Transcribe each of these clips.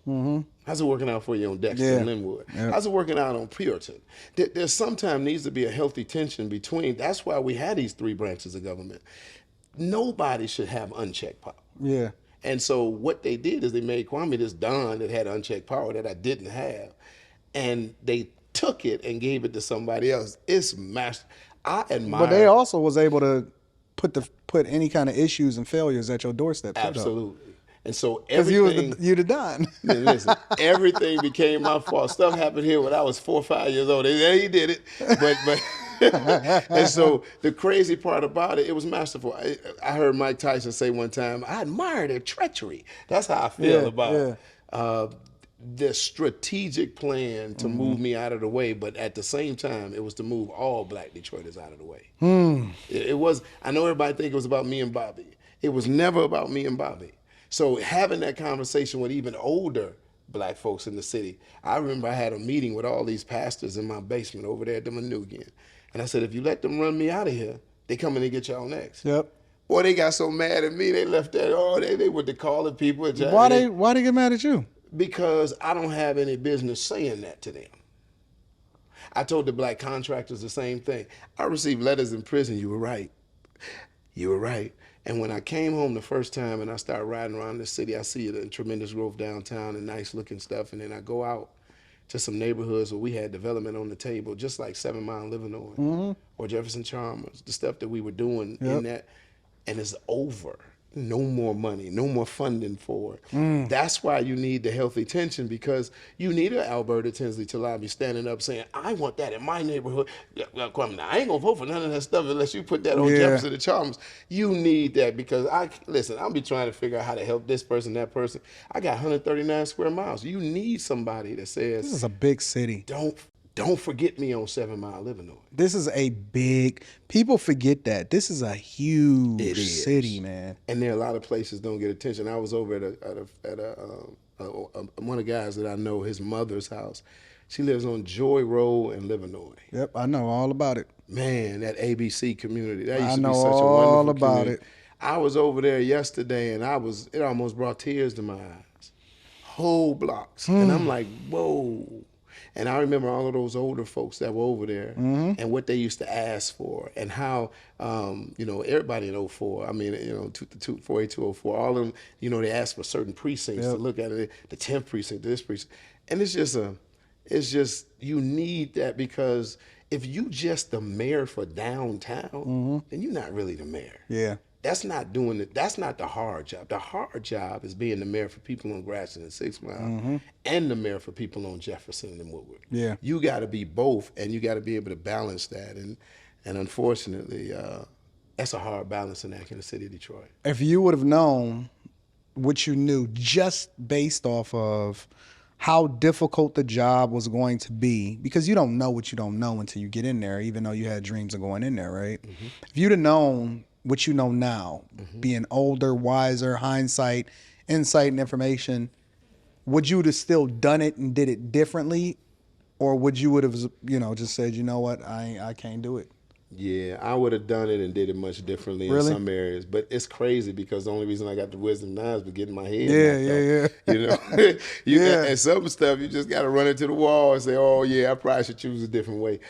How's it working out for you on Dexter Yeah. and Linwood? Yep. How's it working out on Puritan? There's sometimes needs to be a healthy tension between. That's why we had these three branches of government. Nobody should have unchecked power. Yeah. And so what they did is they made Kwame this don that had unchecked power that I didn't have, and they took it and gave it to somebody else. It's master. I admire. But they also was able to put any kind of issues and failures at your doorstep. Absolutely. And so Because everything. you the Don. Listen, everything became my fault. Stuff happened here when I was 4 or 5 years old. Yeah, he did it, but and so the crazy part about it, it was masterful. I heard Mike Tyson say one time, "I admire their treachery." That's how I feel about the strategic plan to move me out of the way, but at the same time, it was to move all Black Detroiters out of the way. It was. I know everybody think it was about me and Bobby. It was never about me and Bobby. So having that conversation with even older Black folks in the city, I remember I had a meeting with all these pastors in my basement over there at the Manugian. And I said, if you let them run me out of here, they coming to get y'all next. Yep. Boy, they got so mad at me, they left that, they went to calling people. Why they get mad at you? Because I don't have any business saying that to them. I told the Black contractors the same thing. I received letters in prison, you were right. You were right. And when I came home the first time and I started riding around the city, I see the tremendous growth downtown and nice looking stuff. And then I go out to some neighborhoods where we had development on the table, just like 7 Mile, Illinois, or Jefferson Chalmers, the stuff that we were doing in that, and it's over. No more money, no more funding for it. That's why you need the healthy tension, because you need an Alberta Tinsley Talabi standing up saying, I want that in my neighborhood. Kwame, I ain't gonna vote for none of that stuff unless you put that on Jefferson and Chalmers. You need that, because I'll be trying to figure out how to help this person, that person. I got 139 square miles. You need somebody that says, this is a big city. Don't forget me on 7 Mile, Illinois. This is a big, people forget that. This is a huge city, man. And there are a lot of places don't get attention. I was over at one of the guys that I know, his mother's house. She lives on Joy Road in Livernois. Yep, I know all about it. Man, that ABC community. That used I to know be such a all wonderful about community. it. I was over there yesterday, and it almost brought tears to my eyes. Whole blocks. And I'm like, whoa. And I remember all of those older folks that were over there and what they used to ask for, and how, everybody in 04, I mean, 48204, all of them, they asked for certain precincts to look at it, the 10th precinct, this precinct. And it's just, you need that, because if you just the mayor for downtown, then you're not really the mayor. Yeah. That's not doing it. That's not the hard job. The hard job is being the mayor for people on Gratiot and 6 Mile, and the mayor for people on Jefferson and Woodward. Yeah, you got to be both, and you got to be able to balance that. And unfortunately, that's a hard balancing act in the city of Detroit. If you would have known what you knew just based off of how difficult the job was going to be, because you don't know what you don't know until you get in there, even though you had dreams of going in there, right? If you'd have known what you know now, being older, wiser, hindsight, insight, and information, would you have still done it and did it differently? Or would you would have, just said, you know what, I can't do it? Yeah, I would have done it and did it much differently in some areas. But it's crazy, because the only reason I got the wisdom now is to get in my head. Yeah. And some stuff, you just got to run into the wall and say, oh, yeah, I probably should choose a different way.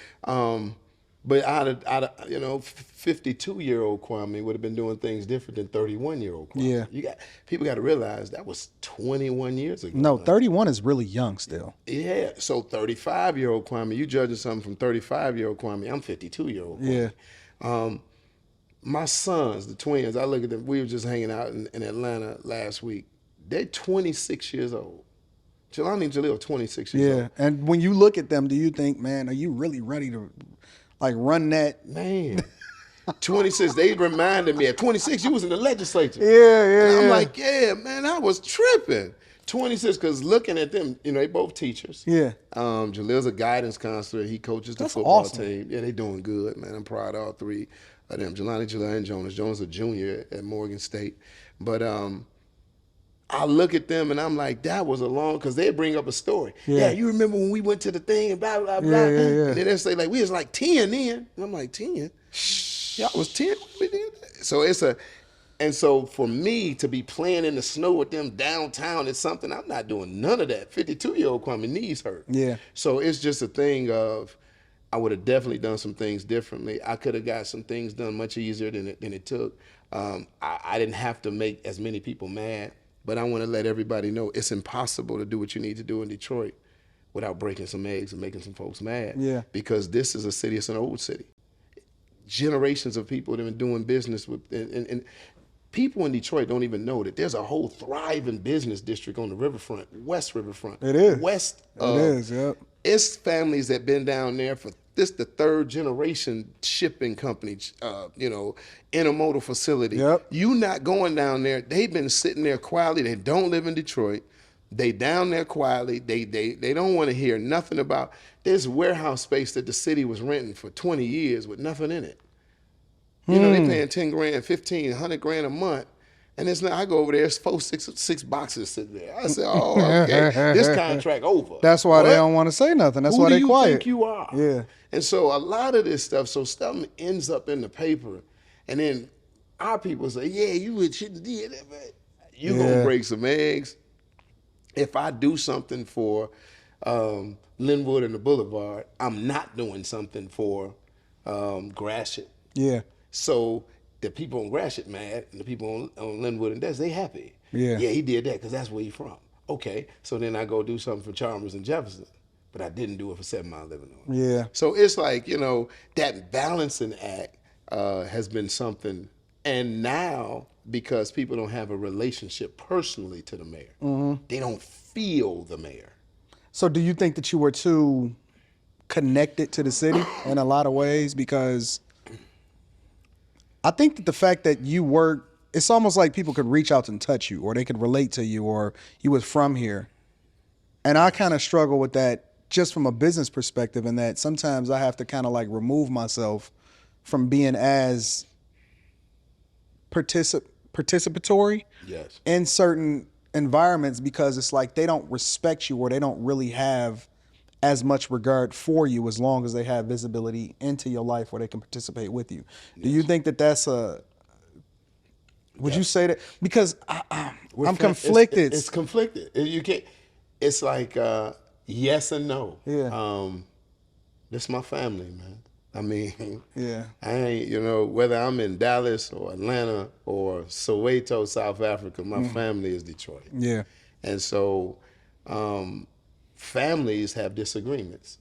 But out of 52-year-old Kwame would have been doing things different than 31-year-old Kwame. Yeah. People got to realize that was 21 years ago. No, 31 is really young still. Yeah. So 35-year-old Kwame, you judging something from 35-year-old Kwame. I'm 52-year-old Kwame. Yeah. My sons, the twins, I look at them. We were just hanging out in Atlanta last week. They're 26 years old. Jelani and Jaleel are 26 years old. Yeah. And when you look at them, do you think, man, are you really ready to run that? Man, 26, they reminded me, at 26, you was in the legislature. Yeah. I'm like, yeah, man, I was tripping. 26, because looking at them, they both teachers. Yeah. Jaleel's a guidance counselor. He coaches the football team. Yeah, they doing good, man. I'm proud of all three of them, Jelani, Jaleel, and Jonas. Jonas is a junior at Morgan State. But I look at them and I'm like, that was a long, because they bring up a story. Yeah, you remember when we went to the thing and blah, blah, blah. Yeah. And then they say, like, we was like 10 then. And I'm like, 10? Y'all was 10? So And so for me to be playing in the snow with them downtown is something I'm not doing. None of that. 52-year-old Kwame knees hurt. Yeah. So it's just a thing of I would have definitely done some things differently. I could have got some things done much easier than it took. I didn't have to make as many people mad, but I want to let everybody know it's impossible to do what you need to do in Detroit without breaking some eggs and making some folks mad. Yeah. Because this is a city, it's an old city. Generations of people that have been doing business with, and people in Detroit don't even know that there's a whole thriving business district on the riverfront, West Riverfront. It is. West. It is, yep. It's families that been down there for this the third generation shipping company, intermodal facility. Yep. You not going down there. They've been sitting there quietly. They don't live in Detroit. They down there quietly. They don't want to hear nothing about this warehouse space that the city was renting for 20 years with nothing in it. You know, they paying 10 grand, 15, 100 grand a month. And it's not, I go over there, it's six boxes sitting there. I said, oh, okay, this contract over. That's why What? they don't want to say nothing. That's Who why do they you quiet. think you are? Yeah. And so a lot of this stuff, so stuff ends up in the paper. And then our people say, yeah, you shouldn't do that. You're going to break some eggs. If I do something for Linwood and the Boulevard, I'm not doing something for Gratiot. Yeah. So the people on Gratiot mad, and the people on Linwood and Des, they happy. Yeah. Yeah, he did that because that's where he from. Okay, so then I go do something for Chalmers and Jefferson, but I didn't do it for 7 Mile Living On. Yeah. So it's like, that balancing act has been something. And now, because people don't have a relationship personally to the mayor, they don't feel the mayor. So do you think that you were too connected to the city in a lot of ways? Because I think that the fact that you were, it's almost like people could reach out and touch you, or they could relate to you, or you was from here. And I kind of struggle with that just from a business perspective, in that sometimes I have to kind of like remove myself from being as participatory Yes. in certain environments, because it's like they don't respect you, or they don't really have as much regard for you as long as they have visibility into your life where they can participate with you. Do you think that that's would you say that? Because I'm conflicted. It's conflicted. You can't. It's like yes and no. Yeah. This my family, man. I mean, Yeah. I ain't, whether I'm in Dallas or Atlanta or Soweto, South Africa, my family is Detroit. Yeah. And so families have disagreements.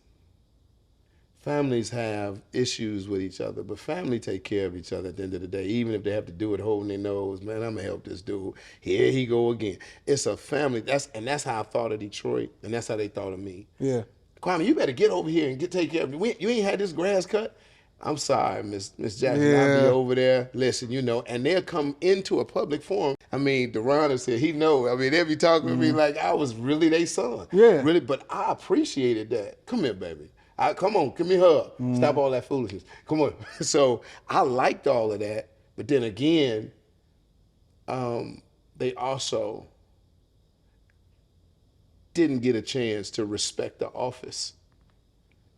Families have issues with each other, but family take care of each other at the end of the day, even if they have to do it holding their nose. Man, I'm gonna help this dude. Here he go again. It's a family. That's how I thought of Detroit, and that's how they thought of me. Yeah. Kwame, you better get over here and take care of me. You ain't had this grass cut? I'm sorry, Miss Jackson. I'll be over there. Listen, and they'll come into a public forum. I mean, Deron said he know. I mean, they'll be talking to me like I was really their son. Yeah. Really, but I appreciated that. Come here, baby. Come on, give me a hug. Stop all that foolishness. Come on. So I liked all of that. But then again, they also didn't get a chance to respect the office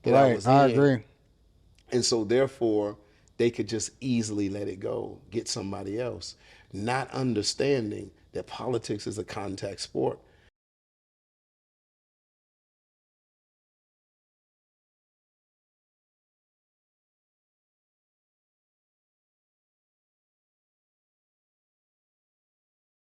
that I was in. I agree. And so therefore, they could just easily let it go, get somebody else, not understanding that politics is a contact sport.